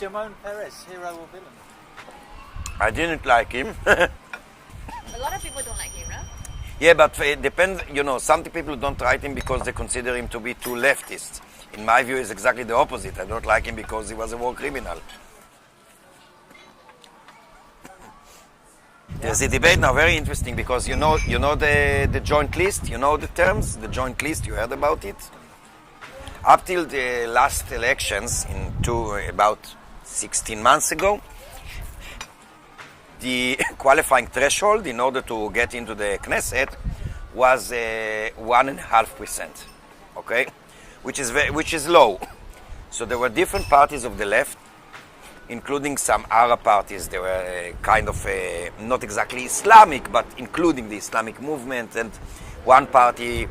Shimon Peres, hero or villain? I didn't like him. A lot of people don't like him, no? Yeah, but it depends, some people don't write him because they consider him to be too leftist. In my view, it's exactly the opposite. I don't like him because he was a war criminal. There's a debate now, very interesting, because you know the joint list, you know the terms, the joint list, you heard about it? Up till the last elections, about 16 months ago, the qualifying threshold in order to get into the Knesset was 1.5%, okay, which is low. So there were different parties of the left, including some Arab parties. They were kind of not exactly Islamic, but including the Islamic movement, and one party,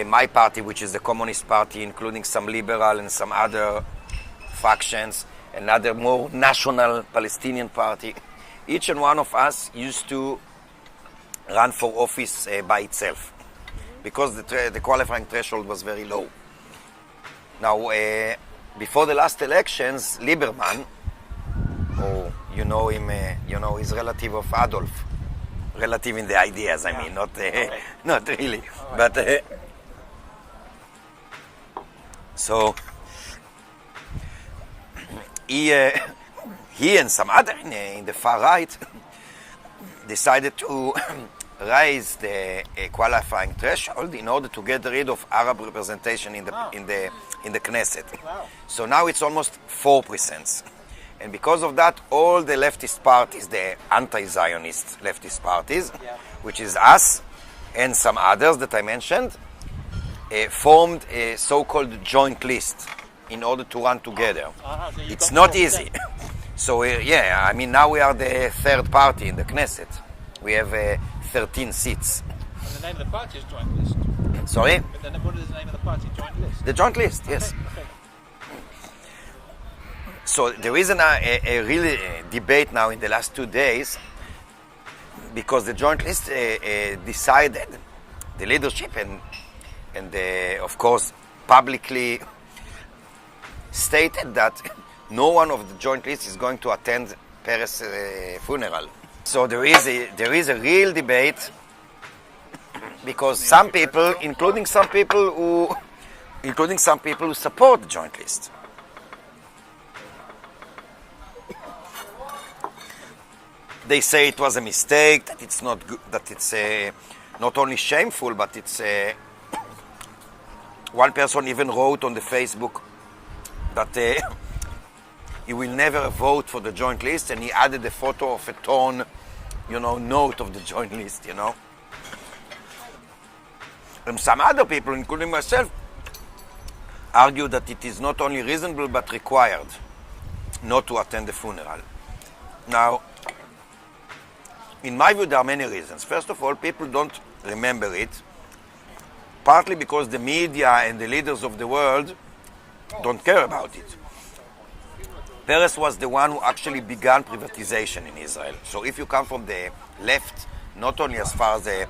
my party, which is the Communist Party, including some liberal and some other factions, another more national Palestinian party. Each and one of us used to run for office by itself because the qualifying threshold was very low. Now, before the last elections, Lieberman, you know him, he's relative of Adolf, relative in the ideas, I mean, not really, but so he and some other in the far right decided to raise the qualifying threshold in order to get rid of Arab representation in the Knesset. Wow. So now it's almost 4%. And because of that, all the leftist parties, the anti-Zionist leftist parties, which is us and some others that I mentioned, formed a so-called joint list in order to run together. So it's not easy. So now we are the third party in the Knesset. We have 13 seats. And the name of the party is Joint List. Sorry? But then what is the name of the party? Joint List? The joint list, yes. Okay. So there is a really debate now in the last 2 days, because the joint list decided, the leadership and of course publicly stated that no one of the joint list is going to attend Peres' funeral. So there is a real debate, because some people, including some people who support the joint list, they say it was a mistake, that it's not good, that it's not only shameful, but it's one person even wrote on the Facebook that he will never vote for the joint list, and he added a photo of a torn, note of the joint list, And some other people, including myself, argue that it is not only reasonable but required not to attend the funeral. Now, in my view, there are many reasons. First of all, people don't remember it, partly because the media and the leaders of the world don't care about it. Peres was the one who actually began privatization in Israel. So if you come from the left, not only as far as the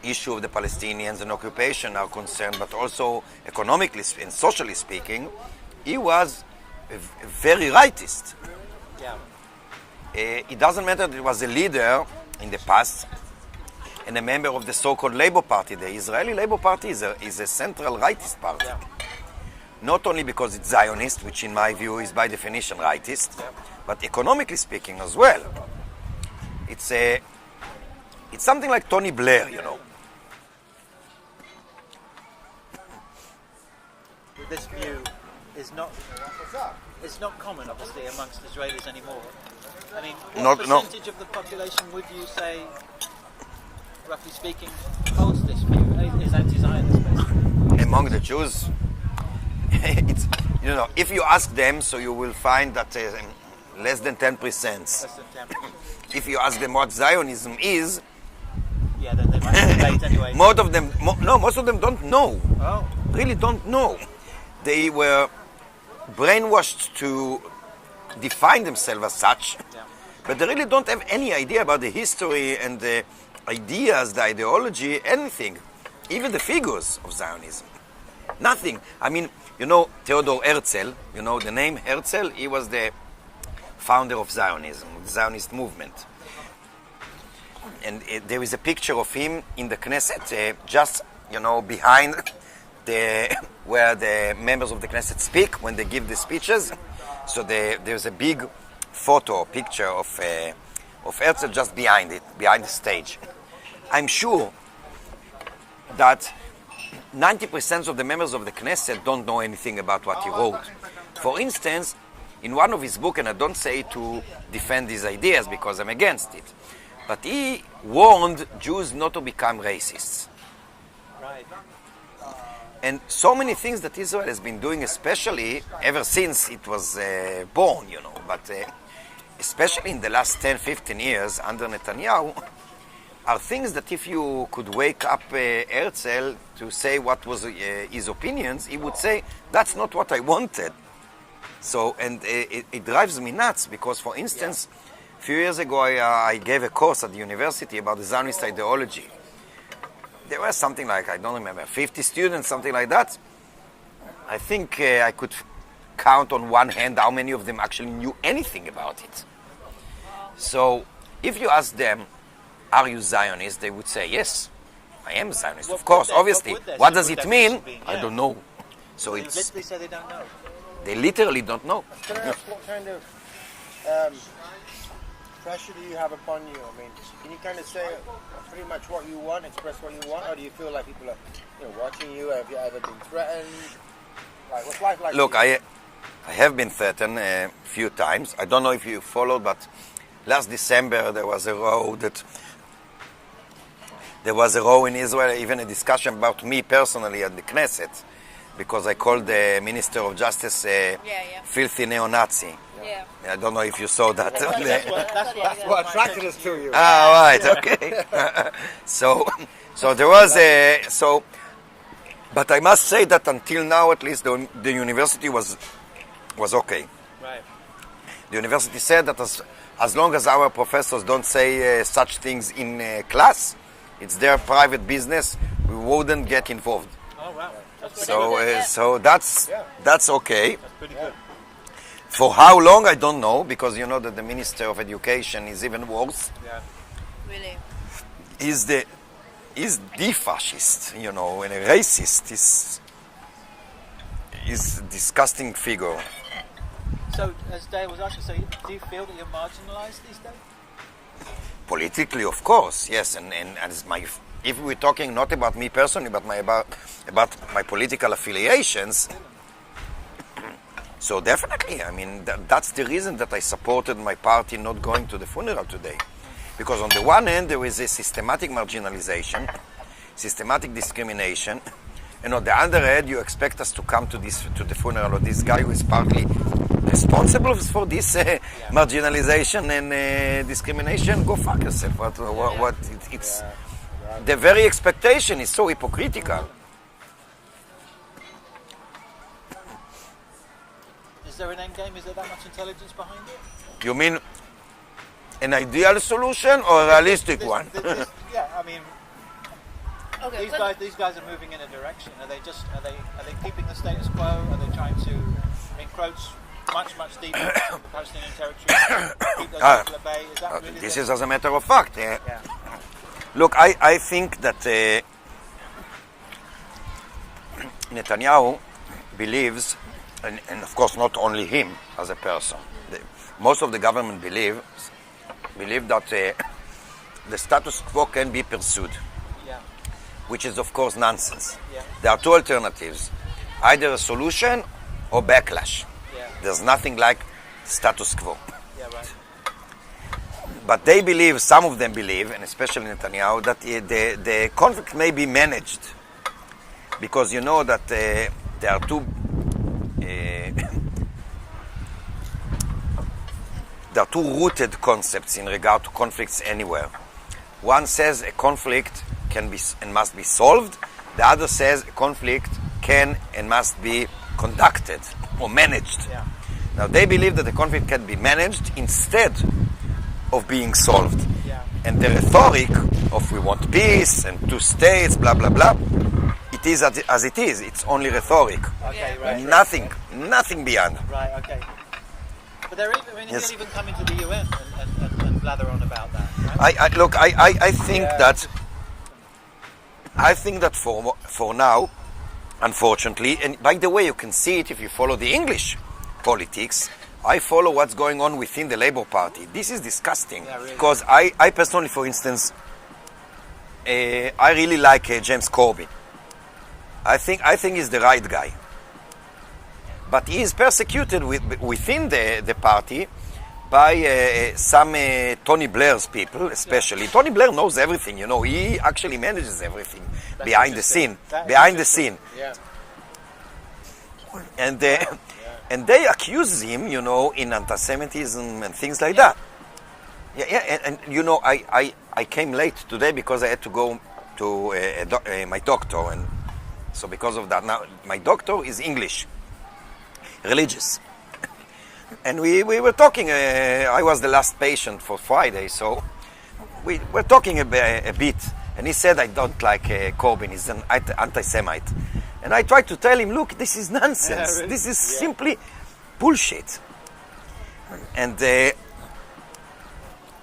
issue of the Palestinians and occupation are concerned, but also economically and socially speaking, he was a very rightist. Yeah. It doesn't matter that he was a leader in the past and a member of the so-called Labour Party. The Israeli Labour Party is a central rightist party. Yeah. Not only because it's Zionist, which in my view is by definition rightist, but economically speaking as well. It's something like Tony Blair, This view is not common, obviously, amongst Israelis anymore. I mean, what percentage of the population would you say, roughly speaking, holds this view, is anti-Zionist basically? Among the Jews, it's, if you ask them, so you will find that less than 10%. Less than 10%. If you ask them what Zionism is, yeah, then they might debate anyway. most of them don't know. Oh. Really don't know. They were brainwashed to define themselves as such, but they really don't have any idea about the history and the ideas, the ideology, anything, even the figures of Zionism. Nothing. I mean, Theodor Herzl, the name Herzl, he was the founder of Zionism, the Zionist movement. And there is a picture of him in the Knesset, just behind where the members of the Knesset speak when they give the speeches. So there's a big picture of Herzl just behind the stage. I'm sure that 90% of the members of the Knesset don't know anything about what he wrote. For instance, in one of his books, and I don't say to defend his ideas because I'm against it, but he warned Jews not to become racists. Right. And so many things that Israel has been doing, especially ever since it was born, but especially in the last 10, 15 years under Netanyahu, are things that if you could wake up Herzl to say what was his opinions, he would say, that's not what I wanted. So, and it drives me nuts because, for instance, a few years ago I gave a course at the university about the Zionist ideology. There were something like, I don't remember, 50 students, something like that. I think I could count on one hand how many of them actually knew anything about it. So, if you ask them, are you Zionist? They would say, yes, I am Zionist. Of course, obviously. What does it mean? I don't know. So they literally say they don't know. They literally don't know. Can I ask what kind of pressure do you have upon you? I mean, can you kind of say pretty much what you want, express what you want, or do you feel like people are watching you? Have you ever been threatened? Like, what's life like? Look, I have been threatened a few times. I don't know if you followed, but last December there was a row in Israel, even a discussion about me personally at the Knesset, because I called the Minister of Justice filthy neo-Nazi. Yeah. I don't know if you saw that. That's what attracted us to you. Right, okay. So there was but I must say that until now, at least, the university was okay. Right. The university said that as long as our professors don't say such things in class, it's their private business. We wouldn't get involved. Oh wow. That's So that's okay. That's pretty good. For how long, I don't know, because you know that the Minister of Education is even worse. Yeah. Really? Is the fascist, and a racist. Is a disgusting figure. So, as Dave was asking, so do you feel that you're marginalised these days? Politically, of course, yes, and as if we're talking not about me personally, but about my political affiliations. So definitely, I mean, that's the reason that I supported my party not going to the funeral today. Because on the one hand, there is a systematic marginalization, systematic discrimination, and on the other hand, you expect us to come to the funeral of this guy who is partly responsible for this marginalization and discrimination. Go fuck yourself. It's the very expectation is so hypocritical. Is there an end game? Is there that much intelligence behind it? You mean an ideal solution or a realistic one? Yeah, I mean, Okay. these guys are moving in a direction. Are they keeping the status quo? Are they trying to encroach much deeper into the Palestinian territory? Keep those people at bay? Is that really? This is as a matter of fact. Yeah. Look, I think that Netanyahu believes, and of course not only him as a person, most of the government believe that the status quo can be pursued, Yeah. which is of course nonsense. Yeah. There are two alternatives, either a solution or backlash. Yeah. There's nothing like status quo. Yeah. Right. But they believe, some of them believe, and especially Netanyahu, that the conflict may be managed. Because you know that there are two rooted concepts in regard to conflicts anywhere. One says a conflict can be and must be solved. The other says a conflict can and must be conducted or managed. Yeah. Now they believe that the conflict can be managed instead of being solved. Yeah. And the rhetoric of we want peace and two states, blah, blah, blah, it is as it is. It's only rhetoric. Okay. Right. Nothing beyond. Right. Okay. But But they're even, I mean, Yes. he'll even come into the UN and blather on about that. Right? I think that for now, unfortunately, and by the way, you can see it if you follow the English politics. I follow what's going on within the Labour Party. This is disgusting. Yeah, really. Because I personally, for instance, I really like James Corbyn. I think he's the right guy. But he is persecuted within the party by some Tony Blair's people, especially. Yeah. Tony Blair knows everything, you know. He actually manages everything behind the scene. Yeah. And they accuse him, you know, in anti-Semitism and things like that. Yeah, and you know, I came late today because I had to go to my doctor, and so because of that, now my doctor is English, religious, and we were talking. I was the last patient for Friday, so we were talking a bit, and he said I don't like Corbyn. He's an anti-Semite, and I tried to tell him, look, this is nonsense. Yeah, really? This is simply bullshit, and.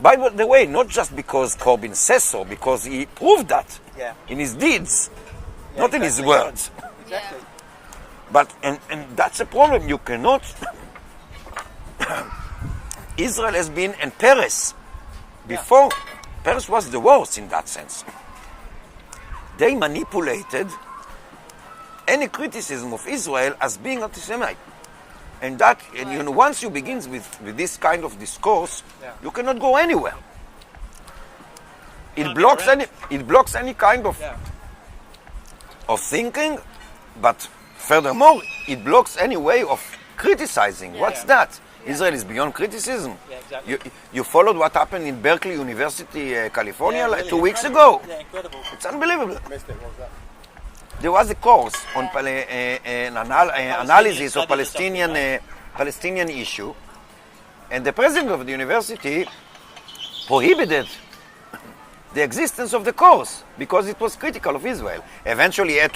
By the way, not just because Corbyn says so, because he proved that in his deeds, not in his words. Exactly. But and that's a problem. You cannot. Israel has been, and Peres before. Peres was the worst in that sense. They manipulated any criticism of Israel as being anti-Semite. And that, and you know, once you begin with this kind of discourse, you cannot go anywhere. It blocks any kind of thinking, but furthermore, it blocks any way of criticizing. What's that? Israel is beyond criticism. Yeah, exactly. You followed what happened in Berkeley University, California, really 2 weeks ago. Yeah, incredible. It's unbelievable. Missed it. What was that? There was a course on an analysis of Palestinian issue, and the president of the university prohibited the existence of the course because it was critical of Israel. Eventually, he had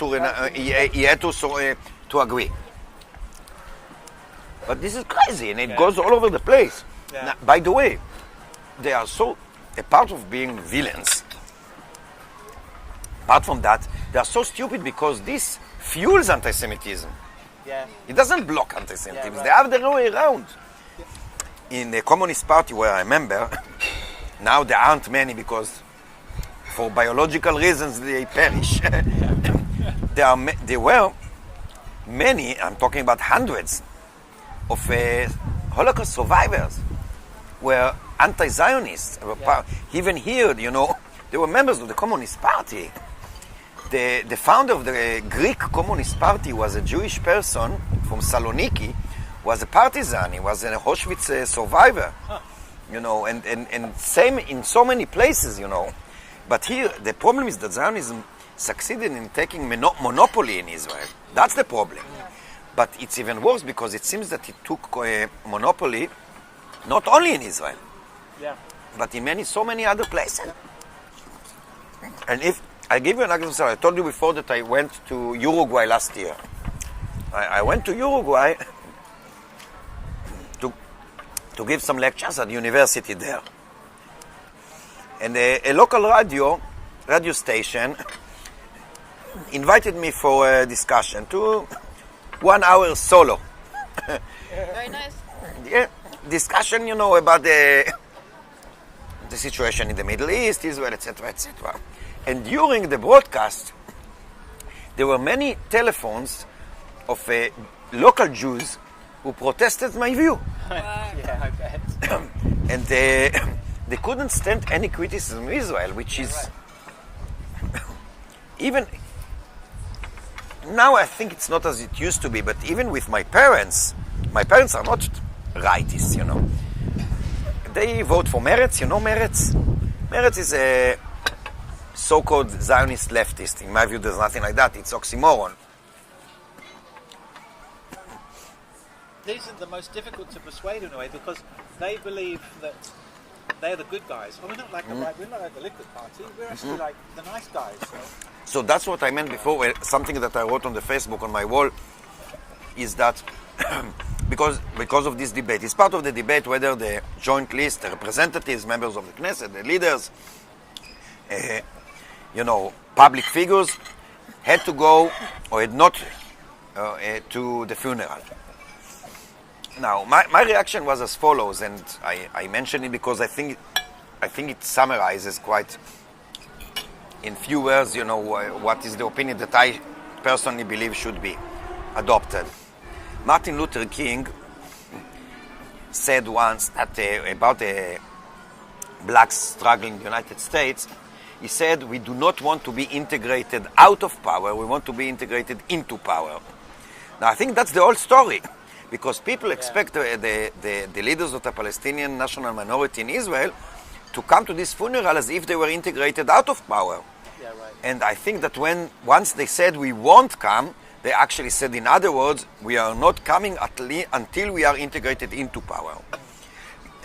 to agree. But this is crazy, and it goes all over the place. Yeah. Now, by the way, they are so a part of being villains. Apart from that, they are so stupid because this fuels anti-Semitism. Yeah. It doesn't block anti-Semitism. Yeah, right. They have the other way around. In the Communist Party where I member, now there aren't many because for biological reasons they perish. There were many, I'm talking about hundreds, of Holocaust survivors were anti-Zionists. Even here, you know, they were members of the Communist Party. The founder of the Greek Communist Party was a Jewish person from Saloniki, was a partisan, he was an Auschwitz survivor, you know, and same in so many places, you know. But here, the problem is that Zionism succeeded in taking monopoly in Israel. That's the problem. But it's even worse because it seems that it took monopoly not only in Israel, but in so many other places. And if I give you an example, I told you before that I went to Uruguay last year. I went to Uruguay to give some lectures at the university there. And a local radio station invited me for a discussion to 1 hour solo. Very nice. Yeah, discussion, you know, about the situation in the Middle East, Israel, etc., etc. And during the broadcast, there were many telephones of local Jews who protested my view. Yeah, I bet. And they couldn't stand any criticism of Israel, which is even now I think it's not as it used to be, but even with my parents are not rightists, you know. They vote for Meretz, you know Meretz? Meretz is a so-called Zionist leftist. In my view, there's nothing like that. It's oxymoron. These are the most difficult to persuade in a way because they believe that they're the good guys. Well, we're not like we're not like the Liquid Party. We're actually like the nice guys. So that's what I meant before. Something that I wrote on the Facebook on my wall is that because of this debate. It's part of the debate whether the joint list, the representatives, members of the Knesset, the leaders, public figures, had to go or had not to the funeral. Now, my reaction was as follows, and I mention it because I think it summarizes quite in few words, what is the opinion that I personally believe should be adopted. Martin Luther King said once that about the black struggle in the United States, he said, we do not want to be integrated out of power, we want to be integrated into power. Now, I think that's the whole story, because people expect the leaders of the Palestinian national minority in Israel to come to this funeral as if they were integrated out of power. Yeah, right. And I think that once they said we won't come, they actually said, in other words, we are not coming until we are integrated into power.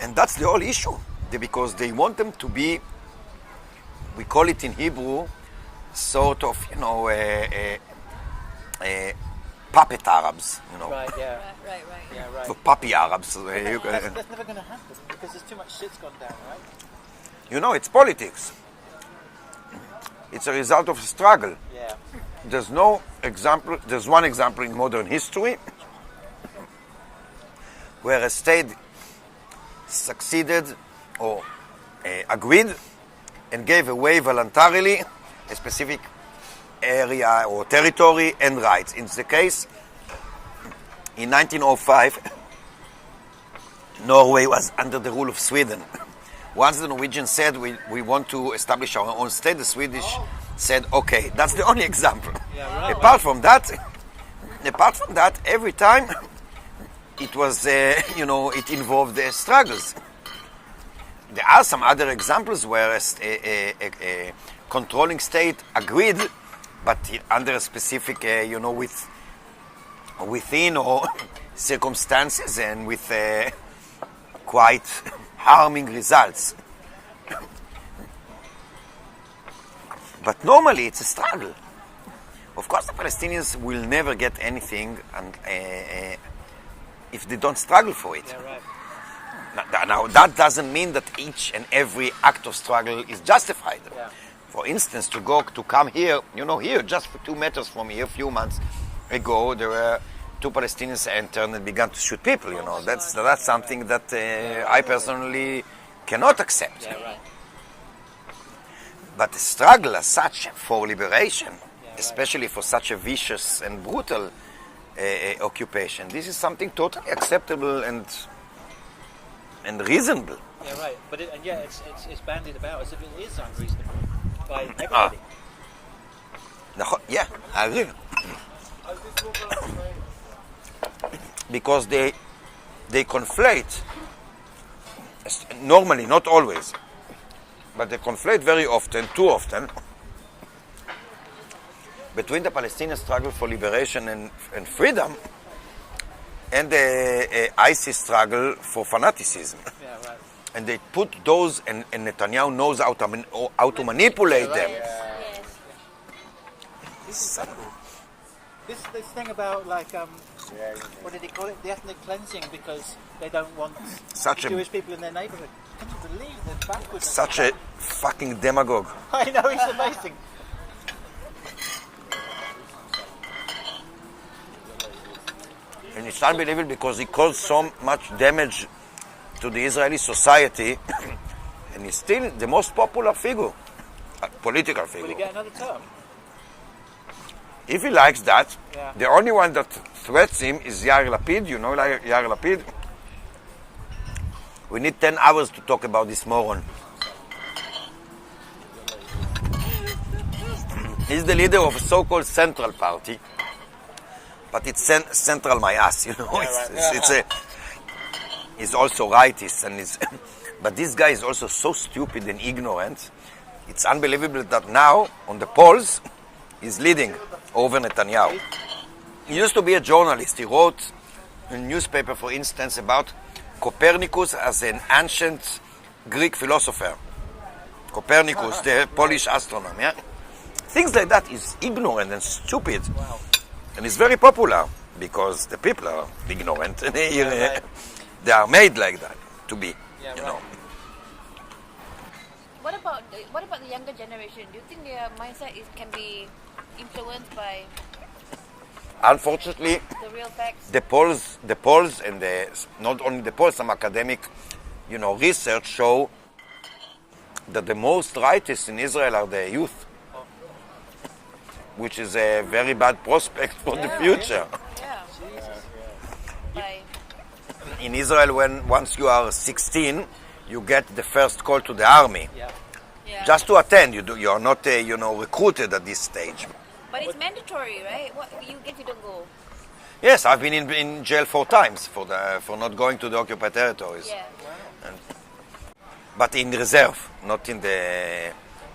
And that's the whole issue, because they want them to be, we call it in Hebrew, sort of, puppet Arabs, Right, yeah. Right. Yeah, right. The puppy Arabs. That's never going to happen because there's too much shit's gone down, right? It's politics. It's a result of a struggle. Yeah. There's one example in modern history where a state succeeded or agreed and gave away voluntarily a specific area or territory and rights. In the case, in 1905, Norway was under the rule of Sweden. Once the Norwegians said we want to establish our own state, the Swedish said, okay, that's the only example. Yeah, right. Apart from that, every time it was, it involved struggles. There are some other examples where a controlling state agreed, but under a specific, within or circumstances and with quite harming results. But normally it's a struggle. Of course, the Palestinians will never get anything if they don't struggle for it. Yeah, right. Now, that doesn't mean that each and every act of struggle is justified. Yeah. For instance, to come here, here, just for 2 meters from here, a few months ago, there were 2 Palestinians entered and began to shoot people. That's something that I personally cannot accept. Yeah, right. But the struggle as such for liberation, right. especially for such a vicious and brutal occupation, this is something totally acceptable and reasonable. Yeah, right. But it's bandied about as if it is unreasonable by everybody. Yeah, I agree. Because they conflate, normally, not always, but they conflate very often, too often, between the Palestinian struggle for liberation and freedom and the ISIS struggle for fanaticism. Yeah, right. And they put those, and Netanyahu knows how to manipulate them. This thing about what did he call it? The ethnic cleansing, because they don't want Jewish people in their neighborhood. Can you believe they're backwards? Such a fucking demagogue. I know, he's amazing. And it's unbelievable because he caused so much damage to the Israeli society, and he's still the most popular figure, political figure. Will he get another term? If he likes that, Yeah. the only one that threats him is Yair Lapid. You know Yair Lapid? We need 10 hours to talk about this moron. He's the leader of a so-called Central Party, but it's central my ass, He's also rightist, but this guy is also so stupid and ignorant. It's unbelievable that now, on the polls, he's leading over Netanyahu. He used to be a journalist. He wrote in a newspaper, for instance, about Copernicus as an ancient Greek philosopher. Copernicus, the Polish astronomer. Yeah? Things like that is ignorant and stupid. Wow. And it's very popular. because the people are ignorant. They are made like that to be, Yeah, you right. know. What about the younger generation? Do you think their mindset can be influenced by Unfortunately, the real facts? the polls, and not only the polls, some academic, research show that the most rightists in Israel are the youth, which is a very bad prospect for the future. Yeah. By In Israel, once you are 16, you get the first call to the army. Yeah. yeah. Just to attend, you are not recruited at this stage. But it's mandatory, right? What you get, you don't go. Yes, I've been in jail 4 times for not going to the occupied territories. Yeah. But in reserve, not in the.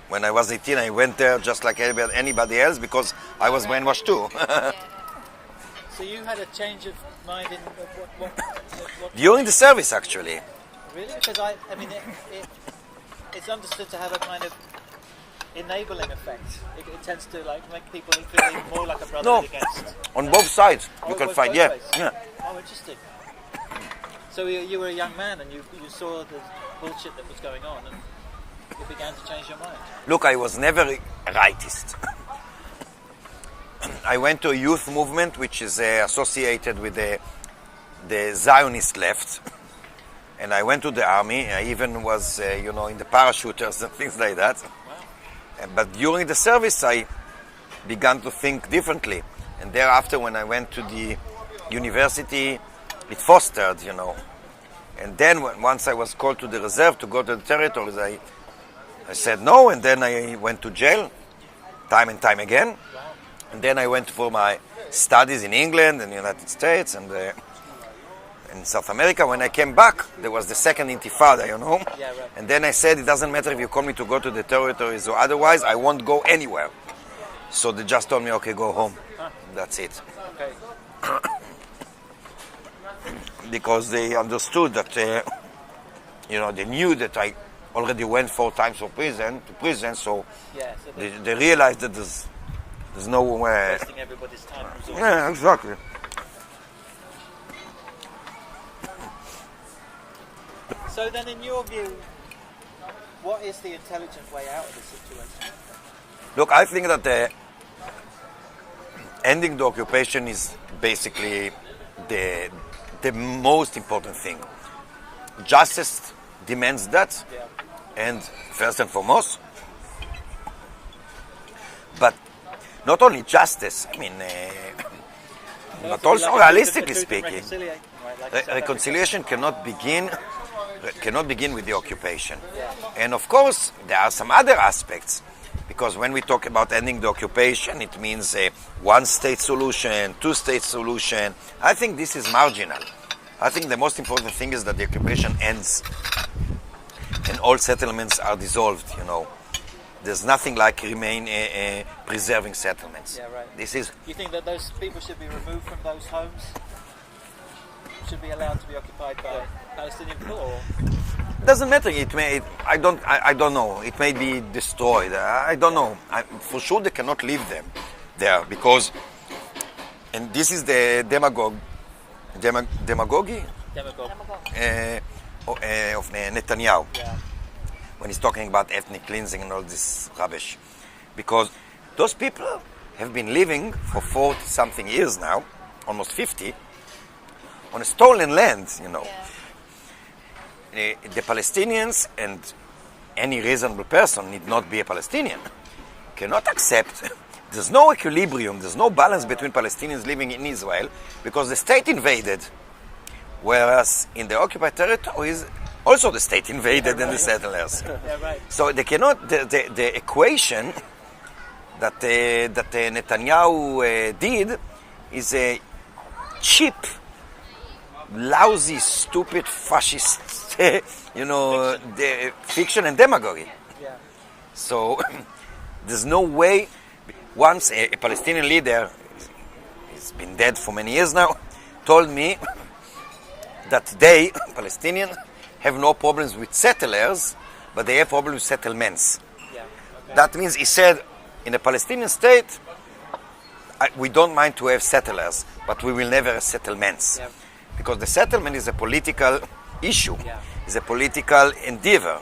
When I was 18, I went there just like anybody else because I was brainwashed too. yeah. So you had a change of mind in what During the service, actually. really? Because I mean, it's understood to have a kind of enabling effect. It tends to make people feel even more like a brotherhood against. On both sides, Oh, you it can was find. both Yeah, ways? yeah. Oh, interesting. So you were a young man and you saw the bullshit that was going on and you began to change your mind. Look, I was never a rightist. I went to a youth movement which is associated with the Zionist left. And I went to the army. I even was, in the parachuters and things like that. But during the service, I began to think differently. And thereafter, when I went to the university, it fostered, And then once I was called to the reserve to go to the territories, I said no, and then I went to jail, time and time again. And then I went for my studies in England and the United States and in South America. When I came back, there was the second intifada, Yeah, right. And then I said, it doesn't matter if you call me to go to the territories or otherwise, I won't go anywhere. So they just told me, okay, go home. That's it. Okay. Because they understood that, they knew that I already went 4 times to prison, so Yeah. So they realized that there's no way. wasting everybody's time. and resources. Yeah, exactly. So then, in your view, what is the intelligent way out of this situation? Look, I think that ending the occupation is basically the most important thing. Justice demands that, Yeah. and first and foremost. But not only justice, but also realistically speaking, reconciliation cannot begin with the occupation. And of course, there are some other aspects. Because when we talk about ending the occupation, it means a one-state solution, two-state solution. I think this is marginal. I think the most important thing is that the occupation ends and all settlements are dissolved, There's nothing like preserving settlements. Yeah, right. This is You think that those people should be removed from those homes? Should be allowed to be occupied by Palestinian people? Or? doesn't matter. I don't know. It may be destroyed. I don't know. For sure, they cannot leave them there because, and this is the demagogy Demagogue. of Netanyahu Yeah. when he's talking about ethnic cleansing and all this rubbish, because those people have been living for 40-something years now, almost 50, on a stolen land. The Palestinians and any reasonable person need not be a Palestinian, cannot accept. There's no equilibrium, there's no balance between Palestinians living in Israel because the state invaded, whereas in the occupied territories, also the state invaded and the settlers. Yeah, right. So they cannot. The equation that Netanyahu did is a cheap, lousy, stupid, fascist, the fiction and demagogy. Yeah. So there's no way. Once a Palestinian leader, he's been dead for many years now, told me that they, Palestinians, have no problems with settlers, but they have problems with settlements. Yeah. Okay. That means, he said, in a Palestinian state, we don't mind to have settlers, but we will never have settlements. Yeah. Because the settlement is a political issue, Yeah. is a political endeavor.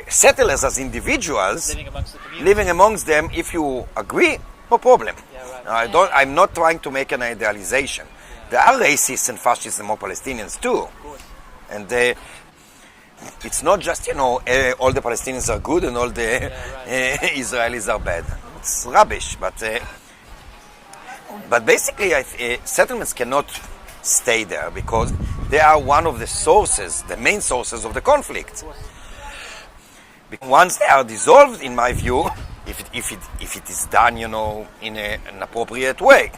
Settlers as individuals, Living amongst the community. living amongst them, if you agree, no problem. Yeah, right. I'm not trying to make an idealization. There are racists and fascists among Palestinians too. Of course. And it's not just, all the Palestinians are good and all the Israelis are bad. It's rubbish. But basically, settlements cannot stay there because they are one of the sources, the main sources of the conflict. Once they are dissolved, in my view, if it is done, in an appropriate way,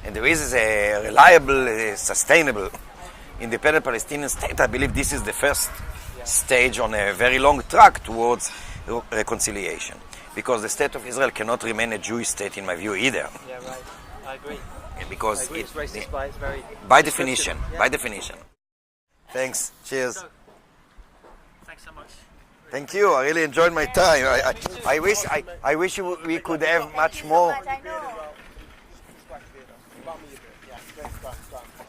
and there is a reliable, sustainable, independent Palestinian state, I believe this is the first stage on a very long track towards reconciliation. Because the state of Israel cannot remain a Jewish state, in my view, either. Yeah, right. I agree. Because I agree. It's racist by its very by description. definition. Yeah. By definition. Thanks. Cheers. So, thanks so much. Thank you. I really enjoyed my time. I wish we could have much more. I know.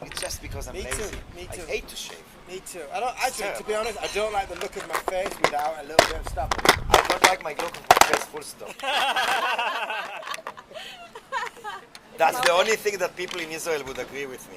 It's just because I'm Me lazy. too, me too. I hate to shave. Me too. To be honest, I don't like the look of my face without a little bit of stuff. I don't like my look of my face, full stop. That's the only thing that people in Israel would agree with me.